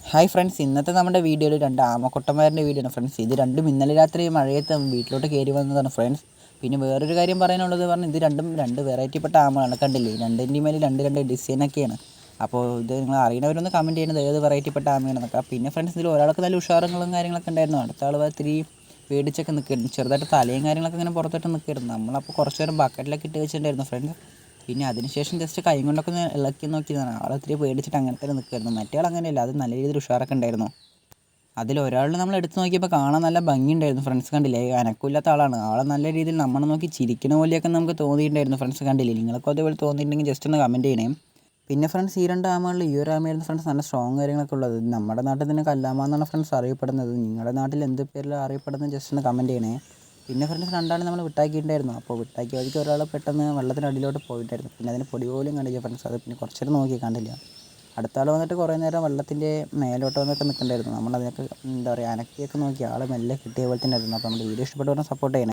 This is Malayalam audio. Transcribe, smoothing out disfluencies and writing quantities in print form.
ഹായ് ഫ്രണ്ട്സ്, ഇന്നത്തെ നമ്മുടെ വീഡിയോയിൽ രണ്ട് ആമക്കുട്ടന്മാരുടെ വീഡിയോ ആണ് ഫ്രണ്ട്സ്. ഇത് രണ്ടും ഇന്നലെ രാത്രി മഴയത്ത് വീട്ടിലോട്ട് കയറി വന്നതാണ് ഫ്രണ്ട്സ്. പിന്നെ വേറൊരു കാര്യം പറയാനുള്ളത് പറഞ്ഞാൽ ഇത് രണ്ടും രണ്ട് വെറൈറ്റിപ്പെട്ട ആമകളാണ്. കണ്ടില്ലേ, രണ്ടിൻ്റെ മേലെ രണ്ട് ഡിസൈനൊക്കെയാണ്. അപ്പോൾ ഇത് നിങ്ങൾ അറിയുന്നവരൊന്ന് കമൻറ്റ് ചെയ്യുന്നത് ഏത് വെറൈറ്റിപ്പെട്ട ആമയാണെന്നൊക്കെ. പിന്നെ ഫ്രണ്ട്സ്, ഇതിൽ ഒരാൾക്ക് നല്ല ഉഷാറുകളും കാര്യങ്ങളൊക്കെ ഉണ്ടായിരുന്നു. അടുത്ത ആൾ ഇത്തിരി പേടിച്ചൊക്കെ നിൽക്കുമായിരുന്നു. ചെറുതായിട്ട് തലയും കാര്യങ്ങളൊക്കെ ഇങ്ങനെ പുറത്തോട്ട് നിൽക്കുമായിരുന്നു. നമ്മളപ്പോൾ കുറച്ച് നേരം ബക്കറ്റിലൊക്കെ ഇട്ട് വെച്ചിട്ടുണ്ടായിരുന്നു ഫ്രണ്ട്സ്. പിന്നെ അതിനുശേഷം ജസ്റ്റ് കൈ കൊണ്ടൊക്കെ ഒന്ന് ഇളക്കി നോക്കിയതാണ്. ആളൊത്തിരി പേടിച്ചിട്ട് അങ്ങനെ തന്നെ നിൽക്കുമായിരുന്നു. മറ്റേ ആൾ അങ്ങനെയല്ല, അത് നല്ല രീതിയിൽ ഉഷാറൊക്കെ ഉണ്ടായിരുന്നു. അതിലൊരാളിൽ നമ്മൾ എടുത്ത് നോക്കിയപ്പോൾ കാണാൻ നല്ല ഭംഗിയുണ്ടായിരുന്നു ഫ്രണ്ട്സ്. കണ്ടില്ലേ, അനക്കമില്ലാത്ത ആളാണ്. ആളെ നല്ല രീതിയിൽ നമ്മളെ നോക്കി ചിരിക്കുന്ന പോലെയൊക്കെ നമുക്ക് തോന്നിയിട്ടുണ്ടായിരുന്നു ഫ്രണ്ട്സ്. കണ്ടില്ലേ, നിങ്ങൾക്കും അതേപോലെ തോന്നിയിട്ടുണ്ടെങ്കിൽ ജസ്റ്റ് ഒന്ന് കമൻറ്റ് ചെയ്യണേ. പിന്നെ ഫ്രണ്ട്സ്, ഈ രണ്ട് ആമകളിൽ ഈ ഒരു ആമയായിരുന്നു ഫ്രണ്ട്സ് നല്ല സ്ട്രോങ് കാര്യങ്ങളൊക്കെ ഉള്ളത്. നമ്മുടെ നാട്ടിൽ തന്നെ കല്ലാമ എന്നാണ് ഫ്രണ്ട്സ് അറിയപ്പെടുന്നത്. നിങ്ങളുടെ നാട്ടിൽ എന്ത് പേരിൽ അറിയപ്പെടുന്നത് ജസ്റ്റ് ഒന്ന് കമൻറ്റ് ചെയ്യണേ. പിന്നെ ഫ്രണ്ട്സ്, രണ്ടാളും നമ്മൾ വിട്ടാക്കിയിട്ടുണ്ടായിരുന്നു. അപ്പോൾ വിട്ടാക്കിയ വഴിക്ക് ഒരാൾ പെട്ടെന്ന് വെള്ളത്തിനടിയിലോട്ട് പോയിട്ടായിരുന്നു. പിന്നെ അതിന് പൊടി പോലും കണ്ടില്ല ഫ്രണ്ട്സ്. അത് പിന്നെ കുറച്ച് നേരം നോക്കി കണ്ടില്ല. അടുത്ത ആൾ വന്നിട്ട് കുറേ നേരം വെള്ളത്തിൻ്റെ മേലോട്ട് വന്നിട്ട് നിൽക്കണ്ടായിരുന്നു. നമ്മളതിനൊക്കെ എന്താ പറയുക, അനക്കിയൊക്കെ നോക്കി ആൾ മെല്ലെ കിട്ടിയ പോലെ തന്നെ ആയിരുന്നു. അപ്പോൾ നമ്മുടെ വീഡിയോ ഇഷ്ടപ്പെട്ടവരെ സപ്പോർട്ട് ചെയ്യണം.